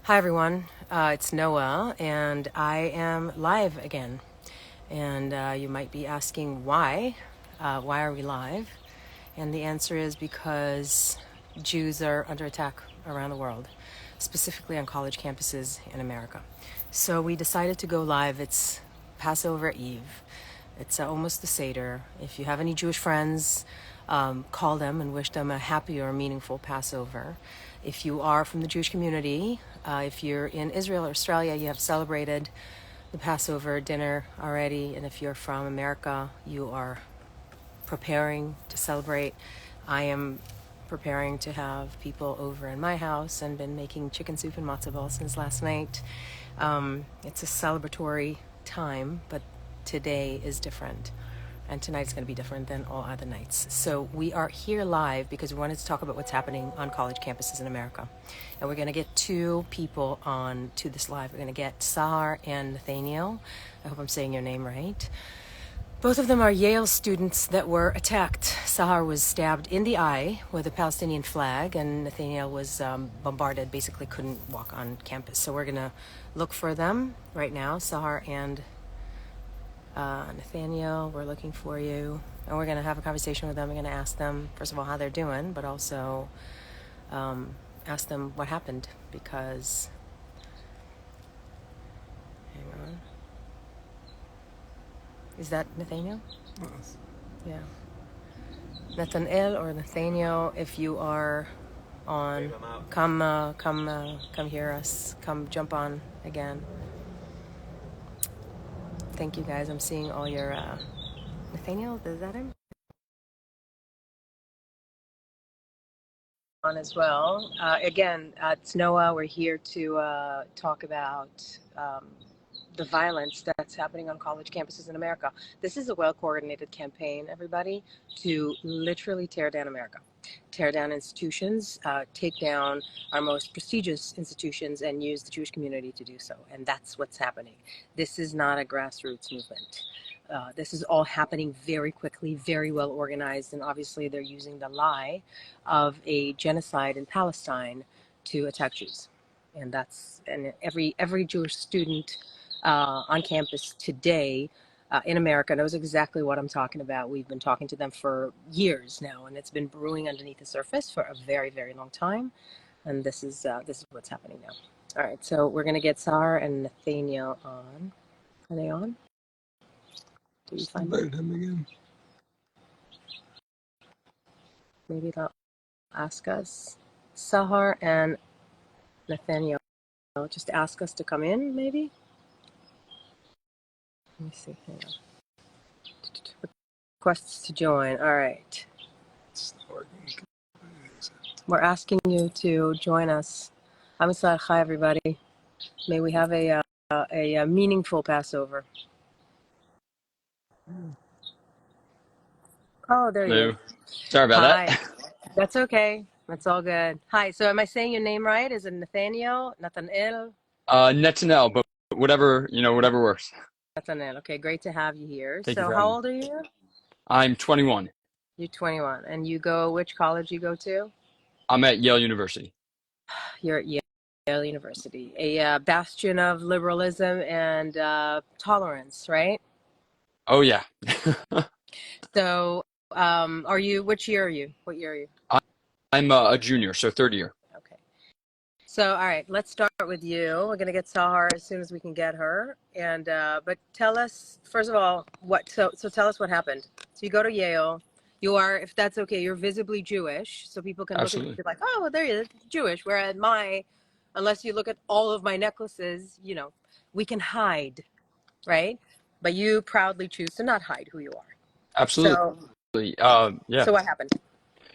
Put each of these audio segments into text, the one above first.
Hi, everyone. It's Noah, and I am live again. And you might be asking why. Why are we live? And the answer is because Jews are under attack around the world, specifically on college campuses in America. So we decided to go live. It's Passover Eve. It's almost the Seder. If you have any Jewish friends, call them and wish them a happy or meaningful Passover. If you are from the Jewish community, if you're in Israel or Australia, you have celebrated the Passover dinner already. And if you're from America, you are preparing to celebrate. I am preparing to have people over in my house and been making chicken soup and matzo ball since last night. It's a celebratory time, but today is different. And tonight is going to be different than all other nights. So we are here live because we wanted to talk about what's happening on college campuses in America. And we're going to get two people on to this live. We're going to get Sahar and Nathaniel. I hope I'm saying your name right. Both of them are Yale students that were attacked. Sahar was stabbed in the eye with a Palestinian flag, and Nathaniel was bombarded, basically couldn't walk on campus. So we're going to look for them right now, Sahar and Nathaniel. We're looking for you. And we're going to have a conversation with them. We're going to ask them, first of all, how they're doing, but also ask them what happened because, hang on. Is that Nathaniel? Yes. Yeah. Nathaniel or Nathaniel, if you are on, come hear us. Come jump on again. Thank you guys. I'm seeing all your Nathaniel. Is that him? On as well. Again, it's Noah. We're here to talk about the violence that's happening on college campuses in America. This is a well-coordinated campaign, everybody, to literally tear down America, tear down institutions, take down our most prestigious institutions, and use the Jewish community to do so. And that's what's happening. This is not a grassroots movement. This is all happening very quickly, very well organized, and obviously they're using the lie of a genocide in Palestine to attack Jews. And every Jewish student on campus today in America knows exactly what I'm talking about. We've been talking to them for years now, and it's been brewing underneath the surface for a very, very long time. And this is what's happening now. All right, so we're gonna get Sar and Nathaniel on. Are they on? Do you Just find them? invite him again. Maybe they'll ask us. Sahar and Nathaniel, just ask us to come in, maybe. Let me see. Hang on. Requests to join. All right. It's not working. We're asking you to join us. Amisad Chai, everybody. May we have a meaningful Passover. Oh, there he is. Hello. Sorry about Hi. that. That's okay. That's all good. Hi. So am I saying your name right? Is it Nathaniel? Nathaniel? Netanel, but whatever works. Nathaniel. Okay, great to have you here. Thank you So for how having me. old are you? I'm 21. You're 21. And you go, which college you go to? I'm at Yale University. You're at Yale University, a bastion of liberalism and tolerance, right? Oh yeah. So, which year are you? What year are you? I'm a junior, so third year. Okay. So, all right, let's start with you. We're going to get Sahar as soon as we can get her. And, but tell us, first of all, so tell us what happened. So you go to Yale. You are, if that's okay, you're visibly Jewish. So people can look at Absolutely. you like, oh, well, there he is, Jewish. Whereas unless you look at all of my necklaces, we can hide, right? But you proudly choose to not hide who you are. Absolutely. So, Yeah. so what happened?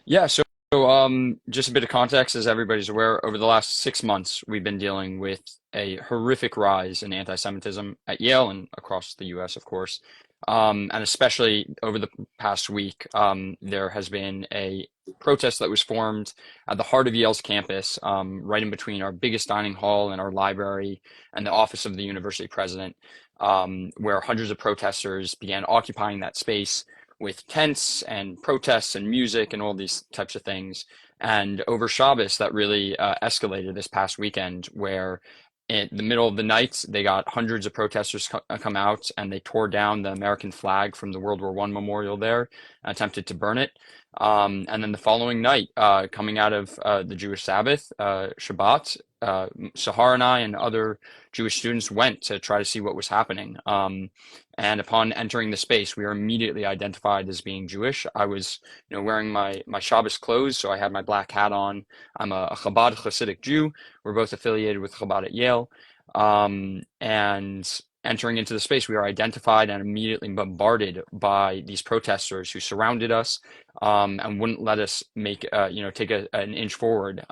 Yeah. So, just a bit of context, as everybody's aware, over the last 6 months, we've been dealing with a horrific rise in anti-Semitism at Yale and across the U.S., of course. And especially over the past week, there has been a protest that was formed at the heart of Yale's campus, right in between our biggest dining hall and our library and the office of the university president, where hundreds of protesters began occupying that space with tents and protests and music and all these types of things. And over Shabbos, that really escalated this past weekend, where in the middle of the night, they got hundreds of protesters come out and they tore down the American flag from the World War I memorial there, attempted to burn it. And then the following night, coming out of the Jewish Sabbath, Shabbat, Sahar and I and other Jewish students went to try to see what was happening. And upon entering the space, we were immediately identified as being Jewish. I was, wearing my Shabbos clothes, so I had my black hat on. I'm a Chabad Hasidic Jew. We're both affiliated with Chabad at Yale. And entering into the space, we were identified and immediately bombarded by these protesters who surrounded us, and wouldn't let us take an inch forward.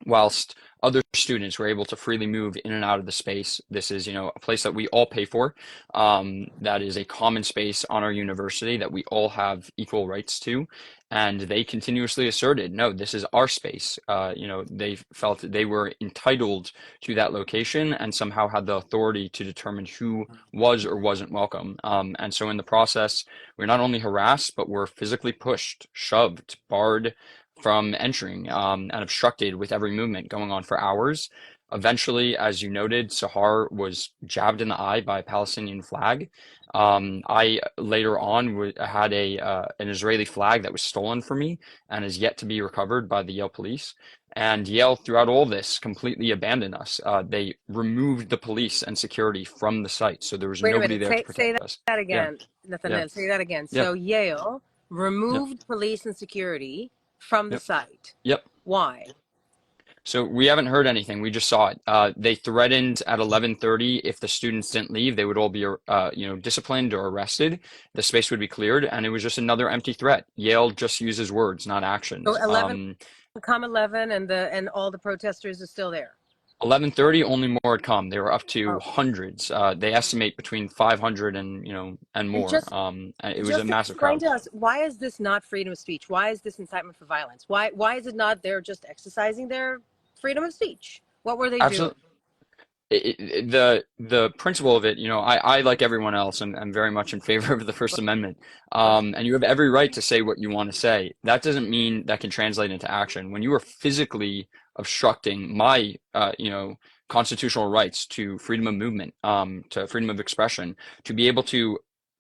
Whilst other students were able to freely move in and out of the space. This is, a place that we all pay for. That is a common space on our university that we all have equal rights to. And they continuously asserted, no, this is our space. They felt that they were entitled to that location and somehow had the authority to determine who was or wasn't welcome. And so in the process, we're not only harassed, but we're physically pushed, shoved, barred from entering, and obstructed with every movement going on for hours. Eventually, as you noted, Sahar was jabbed in the eye by a Palestinian flag. I later on had an Israeli flag that was stolen from me and is yet to be recovered by the Yale police. And Yale, throughout all this, completely abandoned us. They removed the police and security from the site, so there was Wait a nobody minute. there to Say protect us. that Yeah, again, yeah, Nathaniel. Say that again. yeah, So Yale yeah, removed police and security from the yeah, site. yep. Why? So we haven't heard anything. We just saw it. They threatened at 11:30 if the students didn't leave, they would all be, disciplined or arrested. The space would be cleared, and it was just another empty threat. Yale just uses words, not So actions. 11, come 11, and all the protesters are still there. 11:30, only more had come. They were up to Oh, hundreds. They estimate between 500 and and more. And it was a just massive explain crowd. to us, why is this not freedom of speech? Why is this incitement for violence? Why is it not they're just exercising their freedom of speech? What were they doing? Absolutely. The principle of it, I like everyone else, I'm very much in favor of the First Amendment. And you have every right to say what you want to say. That doesn't mean that can translate into action. When you are physically obstructing my, constitutional rights to freedom of movement, to freedom of expression, to be able to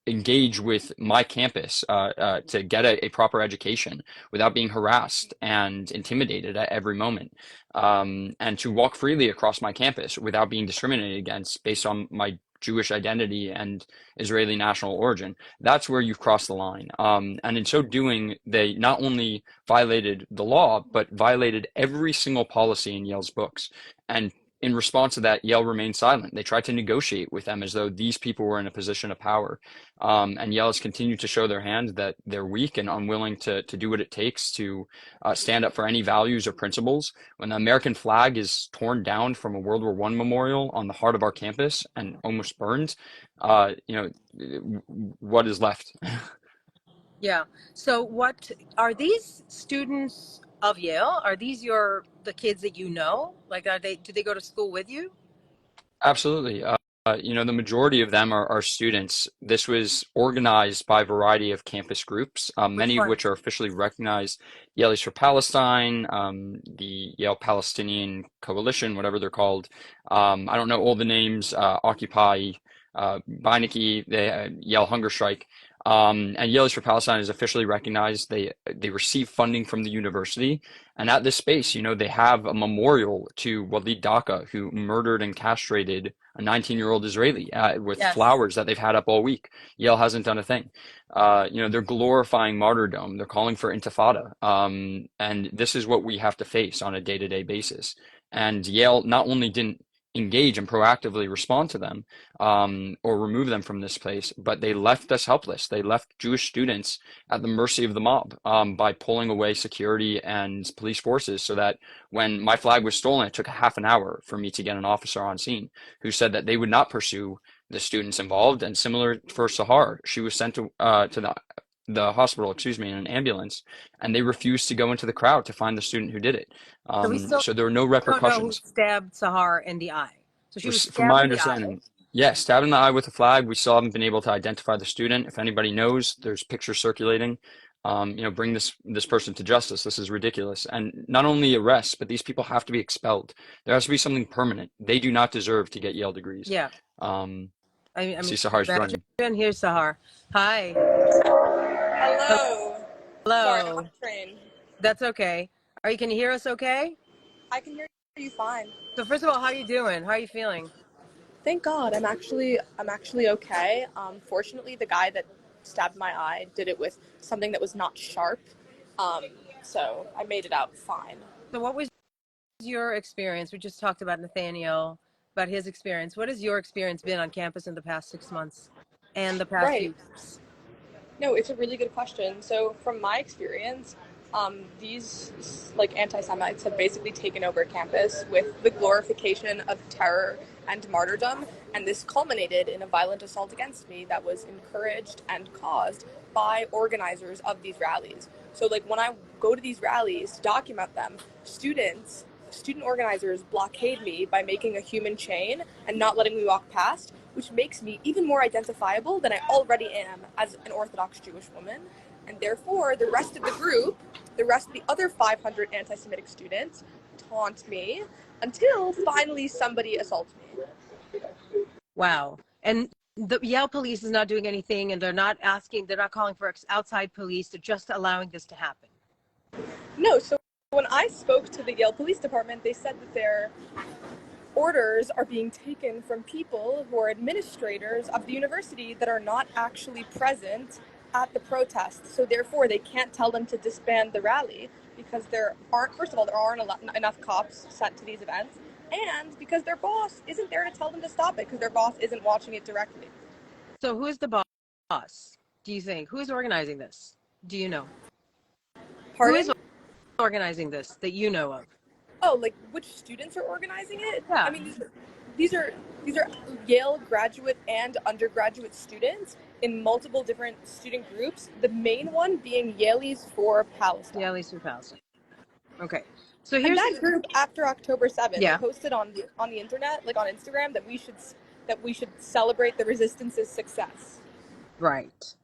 engage with my campus, to get a proper education without being harassed and intimidated at every moment, and to walk freely across my campus without being discriminated against based on my Jewish identity and Israeli national origin. That's where you've crossed the line. And in so doing, they not only violated the law, but violated every single policy in Yale's books. And in response to that, Yale remained silent. They tried to negotiate with them as though these people were in a position of power. And Yale has continued to show their hand that they're weak and unwilling to do what it takes to stand up for any values or principles. When the American flag is torn down from a World War I memorial on the heart of our campus and almost burned, what is left? Yeah. So what are these students of Yale? Are these the kids that you know? Like, do they go to school with you? Absolutely. The majority of them are students. This was organized by a variety of campus groups, Which many of which ones? are officially recognized. Yale's for Palestine, the Yale Palestinian Coalition, whatever they're called. I don't know all the names, Occupy, Beinecke, the Yale Hunger Strike. And Yale for Palestine is officially recognized. They receive funding from the university. And at this space, they have a memorial to Walid Daka, who murdered and castrated a 19-year-old Israeli, with Yes. flowers that they've had up all week. Yale hasn't done a thing. They're glorifying martyrdom. They're calling for intifada. And this is what we have to face on a day-to-day basis. And Yale not only didn't engage and proactively respond to them, or remove them from this place, but they left us helpless. They left Jewish students at the mercy of the mob, by pulling away security and police forces, so that when my flag was stolen, it took a half an hour for me to get an officer on scene who said that they would not pursue the students involved. And similar for Sahar, she was sent to the hospital, excuse me, in an ambulance, and they refused to go into the crowd to find the student who did it. So we still So there were no don't know who repercussions. stabbed Sahar in the eye. So she was From stabbed my in the eye. understanding, Yeah, stabbed in the eye with a flag. We still haven't been able to identify the student. If anybody knows, there's pictures circulating. Bring this person to justice. This is ridiculous. And not only arrests, but these people have to be expelled. There has to be something permanent. They do not deserve to get Yale degrees. Yeah. Um, I I see mean, Sahar's joining. imagine. Here's Sahar. Hi. Hello. Sorry, I'm on Hello. a train. That's okay. Can you hear us okay? I can hear you fine. So first of all, how are you doing? How are you feeling? Thank God. I'm actually okay. Fortunately, the guy that stabbed my eye did it with something that was not sharp. Um, so I made it out fine. So what was your experience? We just talked about Nathaniel, about his experience. What has your experience been on campus in the past 6 months and the past Right. few weeks? No, it's a really good question. So, from my experience, these like anti-Semites have basically taken over campus with the glorification of terror and martyrdom, and this culminated in a violent assault against me that was encouraged and caused by organizers of these rallies. So, like when I go to these rallies to document them, student organizers blockade me by making a human chain and not letting me walk past, which makes me even more identifiable than I already am as an Orthodox Jewish woman. And therefore, the rest of the group, the rest of the other 500 anti Semitic students, taunt me until finally somebody assaults me. Wow. And the Yale police is not doing anything, and they're not calling for outside police. They're just allowing this to happen. No, so when I spoke to the Yale Police Department, they said that their orders are being taken from people who are administrators of the university that are not actually present at the protest. So therefore, they can't tell them to disband the rally because first of all, there aren't enough cops sent to these events, and because their boss isn't there to tell them to stop it because their boss isn't watching it directly. So who is the boss, do you think? Who is organizing this? Do you know? Who is Pardon? organizing this that you know of? Oh, like which students are organizing it? I Yeah. mean, these are these are Yale graduate and undergraduate students in multiple different student groups. The main one being Yale's for Palestine. Yeah, Lisa Palestine. Okay. So And here's that group, after October 7th, yeah, posted on the internet, like on Instagram, that we should celebrate the resistance's success. right.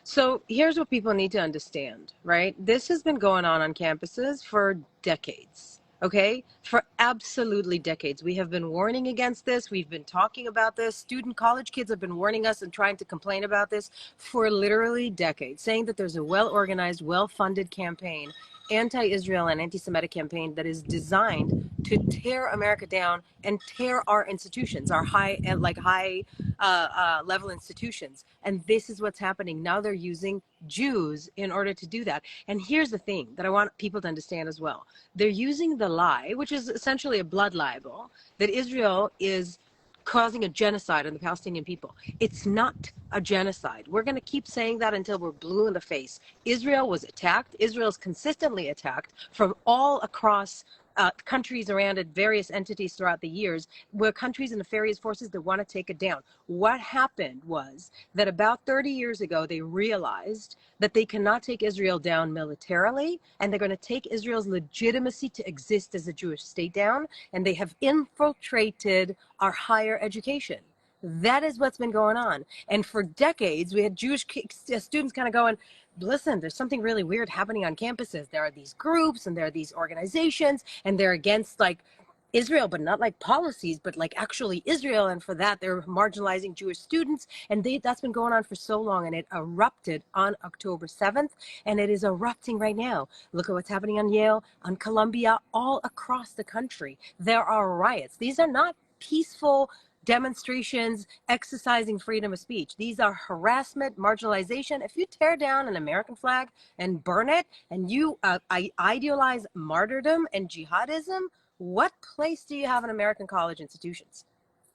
So here's what people need to understand, right? This has been going on campuses for decades, okay? For absolutely decades. We have been warning against this. We've been talking about this. College kids have been warning us and trying to complain about this for literally decades, saying that there's a well-organized, well-funded campaign, anti-Israel and anti-Semitic campaign that is designed to tear America down and tear our institutions, our high level institutions. And this is what's happening. Now they're using Jews in order to do that. And here's the thing that I want people to understand as well. They're using the lie, which is essentially a blood libel, that Israel is causing a genocide on the Palestinian people. It's not a genocide. We're going to keep saying that until we're blue in the face. Israel was attacked. Israel's consistently attacked from all across countries around it, various entities throughout the years, were countries and nefarious forces that want to take it down. What happened was that about 30 years ago, they realized that they cannot take Israel down militarily, and they're going to take Israel's legitimacy to exist as a Jewish state down, and they have infiltrated our higher education. That is what's been going on. And for decades, we had Jewish students kind of going, listen, there's something really weird happening on campuses. There are these groups and there are these organizations, and they're against like Israel, but not like policies, but like actually Israel. And for that, they're marginalizing Jewish students. And that's been going on for so long. And it erupted on October 7th. And it is erupting right now. Look at what's happening on Yale, on Columbia, all across the country. There are riots. These are not peaceful demonstrations exercising freedom of speech. These are harassment, marginalization. If you tear down an American flag and burn it, and you idealize martyrdom and jihadism, what place do you have in American college institutions?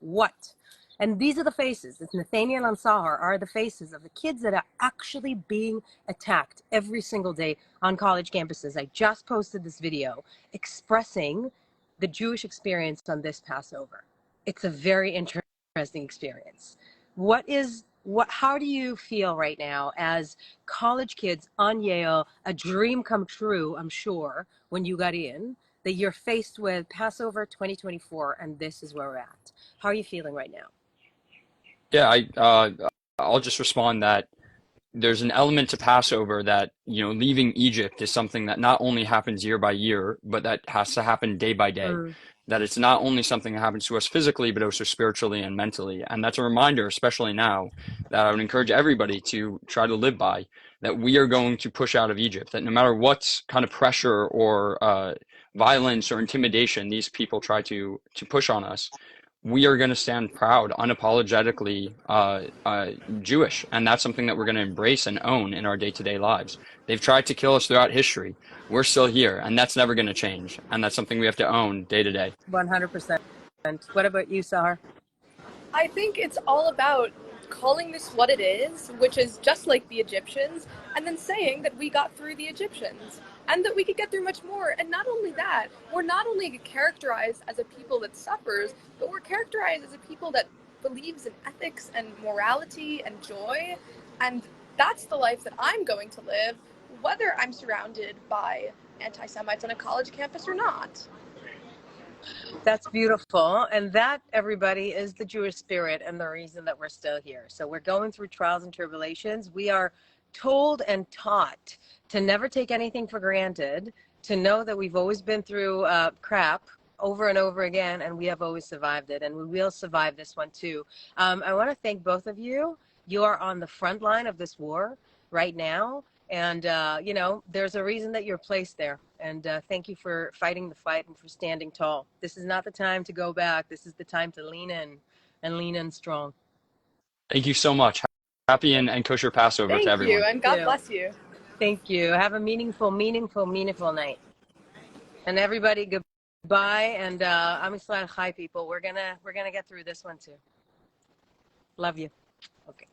What? And these are the faces. It's Nathaniel and Sahar are the faces of the kids that are actually being attacked every single day on college campuses. I just posted this video expressing the Jewish experience on this Passover. It's a very interesting experience. How do you feel right now as college kids on Yale, a dream come true, I'm sure, when you got in, that you're faced with Passover 2024, and this is where we're at? How are you feeling right now? Yeah, I'll just respond that there's an element to Passover that, leaving Egypt is something that not only happens year by year, but that has to happen day by day. Mm. That it's not only something that happens to us physically, but also spiritually and mentally. And that's a reminder, especially now, that I would encourage everybody to try to live by, that we are going to push out of Egypt, that no matter what kind of pressure or violence or intimidation these people try to push on us, we are going to stand proud, unapologetically Jewish, and that's something that we're going to embrace and own in our day-to-day lives. They've tried to kill us throughout history. We're still here, and that's never going to change. And that's something we have to own day to day. 100%. What about you, Sahar? I think it's all about calling this what it is, which is just like the Egyptians, and then saying that we got through the Egyptians and that we could get through much more. And not only that, we're not only characterized as a people that suffers, but we're characterized as a people that believes in ethics and morality and joy. And that's the life that I'm going to live, whether I'm surrounded by anti Semites on a college campus or not. That's beautiful. And that, everybody, is the Jewish spirit and the reason that we're still here. So we're going through trials and tribulations. We are told and taught to never take anything for granted, to know that we've always been through crap over and over again, and we have always survived it, and we will survive this one too. I want to thank both of you. You are on the front line of this war right now. And, there's a reason that you're placed there. And thank you for fighting the fight and for standing tall. This is not the time to go back. This is the time to lean in and lean in strong. Thank you so much. Happy and kosher Passover to Thank you, everyone. and God bless you. Thank you. Have a meaningful night. And everybody, goodbye. And Am Yisrael Chai, people. We're gonna get through this one too. Love you. Okay.